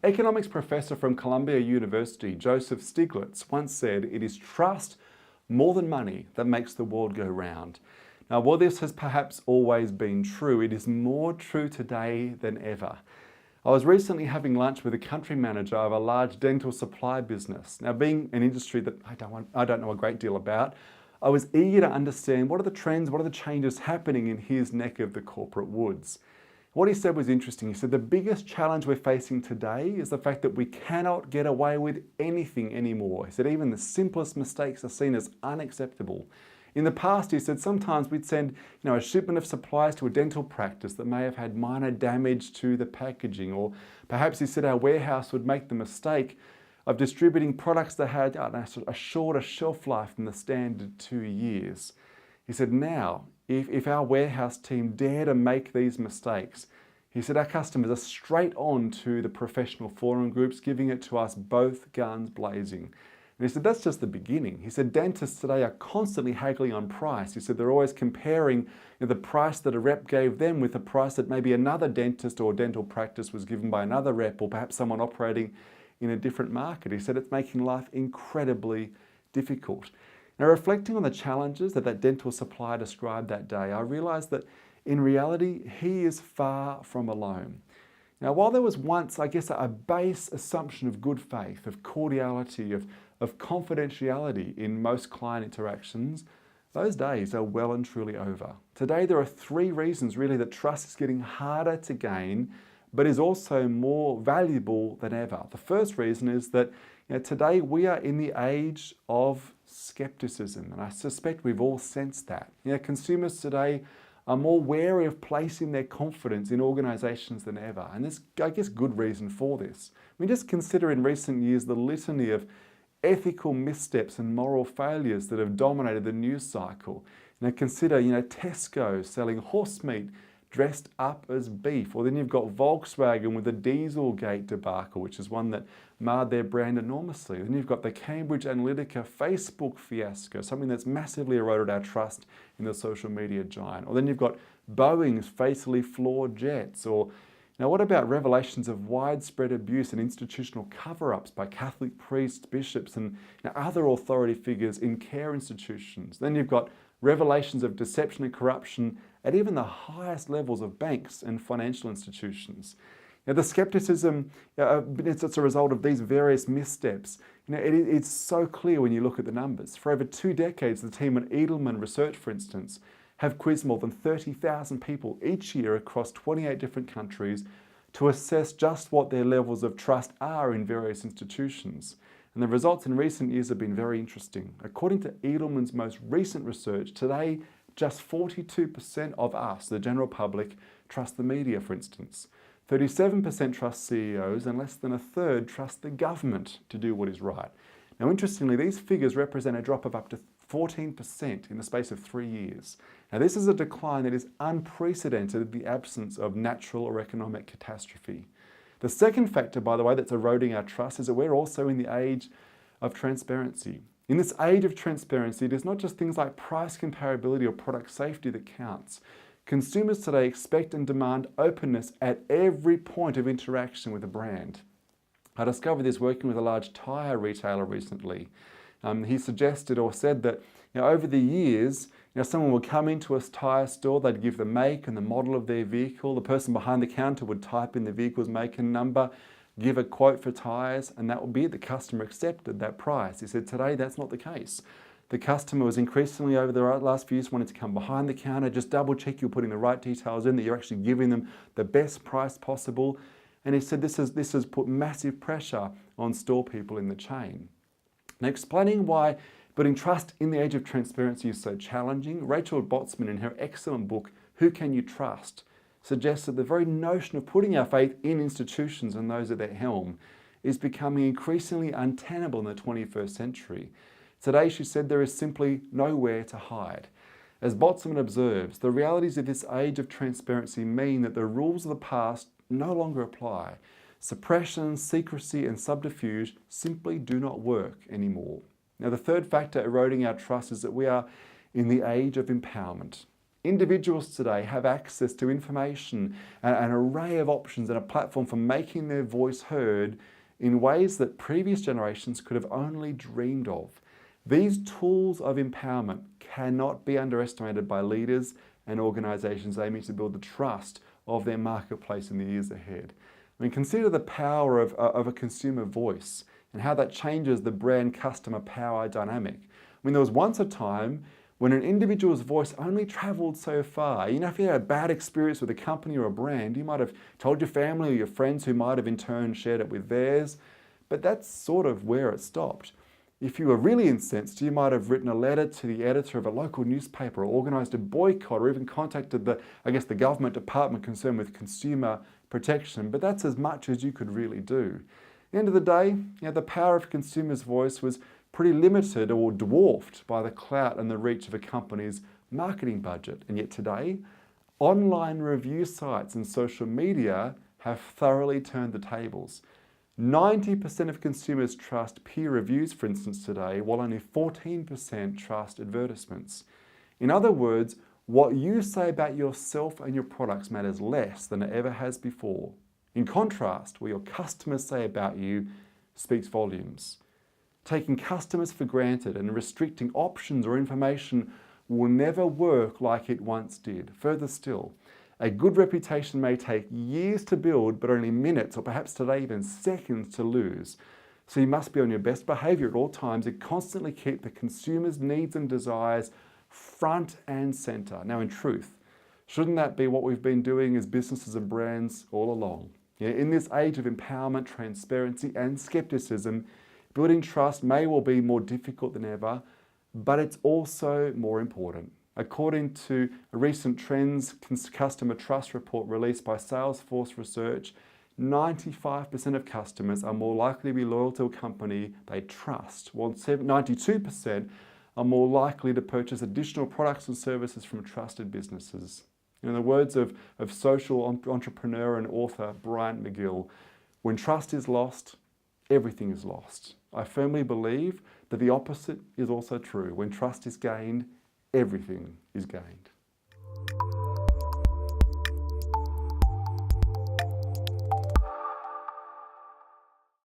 Economics professor from Columbia University, Joseph Stiglitz, once said, "It is trust more than money that makes the world go round." Now, while this has perhaps always been true, it is more true today than ever. I was recently having lunch with a country manager of a large dental supply business. Now, being an industry that I don't know a great deal about, I was eager to understand what are the trends, what are the changes happening in his neck of the corporate woods. What he said was interesting. He said, the biggest challenge we're facing today is the fact that we cannot get away with anything anymore. He said, even the simplest mistakes are seen as unacceptable. In the past, he said, sometimes we'd send a shipment of supplies to a dental practice that may have had minor damage to the packaging, or perhaps he said our warehouse would make the mistake of distributing products that had a shorter shelf life than the standard 2 years. He said, now, if our warehouse team dare to make these mistakes, he said our customers are straight on to the professional forum groups, giving it to us both guns blazing. And he said, that's just the beginning. He said, dentists today are constantly haggling on price. He said, they're always comparing the price that a rep gave them with the price that maybe another dentist or dental practice was given by another rep, or perhaps someone operating in a different market. He said, it's making life incredibly difficult. Now, reflecting on the challenges that dental supplier described that day, I realized that in reality, he is far from alone. Now, while there was once, I guess, a base assumption of good faith, of cordiality, of confidentiality in most client interactions, those days are well and truly over. Today, there are 3 reasons really that trust is getting harder to gain, but is also more valuable than ever. The first reason is that today we are in the age of skepticism, and I suspect we've all sensed that. Consumers today are more wary of placing their confidence in organisations than ever, and there's, I guess, good reason for this. I mean, just consider in recent years the litany of ethical missteps and moral failures that have dominated the news cycle. Consider, Tesco selling horse meat dressed up as beef, or then you've got Volkswagen with the Dieselgate debacle, which is one that marred their brand enormously. Then you've got the Cambridge Analytica Facebook fiasco, something that's massively eroded our trust in the social media giant. Or then you've got Boeing's fatally flawed jets, or now, what about revelations of widespread abuse and institutional cover-ups by Catholic priests, bishops, and other authority figures in care institutions? Then you've got revelations of deception and corruption at even the highest levels of banks and financial institutions. The skepticism, it's a result of these various missteps. It's so clear when you look at the numbers. For over 2 decades, the team at Edelman Research, for instance, have quizzed more than 30,000 people each year across 28 different countries to assess just what their levels of trust are in various institutions. And the results in recent years have been very interesting. According to Edelman's most recent research, today just 42% of us, the general public, trust the media, for instance. 37% trust CEOs, and less than a third trust the government to do what is right. Now, interestingly, these figures represent a drop of up to 14% in the space of 3 years. Now, this is a decline that is unprecedented in the absence of natural or economic catastrophe. The second factor, by the way, that's eroding our trust is that we're also in the age of transparency. In this age of transparency, it is not just things like price comparability or product safety that counts. Consumers today expect and demand openness at every point of interaction with a brand. I discovered this working with a large tyre retailer recently. He suggested or said that over the years, someone would come into a tyre store, they'd give the make and the model of their vehicle, the person behind the counter would type in the vehicle's make and number, give a quote for tyres, and that would be it. The customer accepted that price. He said today that's not the case. The customer was increasingly over the last few years wanting to come behind the counter, just double check you're putting the right details in, that you're actually giving them the best price possible. And he said this has put massive pressure on store people in the chain. Now, explaining why building trust in the age of transparency is so challenging, Rachel Botsman, in her excellent book, Who Can You Trust?, suggests that the very notion of putting our faith in institutions and those at their helm is becoming increasingly untenable in the 21st century. Today, she said, there is simply nowhere to hide. As Botsman observes, the realities of this age of transparency mean that the rules of the past no longer apply. Suppression, secrecy, and subterfuge simply do not work anymore. Now, the third factor eroding our trust is that we are in the age of empowerment. Individuals today have access to information and an array of options and a platform for making their voice heard in ways that previous generations could have only dreamed of. These tools of empowerment cannot be underestimated by leaders and organisations aiming to build the trust of their marketplace in the years ahead. I mean, consider the power of a consumer voice and how that changes the brand-customer power dynamic. I mean, there was once a time when an individual's voice only travelled so far. You know, if you had a bad experience with a company or a brand, you might have told your family or your friends who might have in turn shared it with theirs, but that's sort of where it stopped. If you were really incensed, you might have written a letter to the editor of a local newspaper or organised a boycott or even contacted the government department concerned with consumer protection, but that's as much as you could really do. At the end of the day, the power of a consumer's voice was pretty limited or dwarfed by the clout and the reach of a company's marketing budget. And yet today, online review sites and social media have thoroughly turned the tables. 90% of consumers trust peer reviews, for instance, today, while only 14% trust advertisements. In other words, what you say about yourself and your products matters less than it ever has before. In contrast, what your customers say about you speaks volumes. Taking customers for granted and restricting options or information will never work like it once did. Further still, a good reputation may take years to build, but only minutes or perhaps today even seconds to lose. So you must be on your best behaviour at all times and constantly keep the consumer's needs and desires front and centre. Now, in truth, shouldn't that be what we've been doing as businesses and brands all along? In this age of empowerment, transparency and skepticism, building trust may well be more difficult than ever, but it's also more important. According to a recent Trends Customer Trust report released by Salesforce Research, 95% of customers are more likely to be loyal to a company they trust, while 92% are more likely to purchase additional products and services from trusted businesses. In the words of social entrepreneur and author Bryant McGill, when trust is lost, everything is lost. I firmly believe that the opposite is also true. When trust is gained, everything is gained.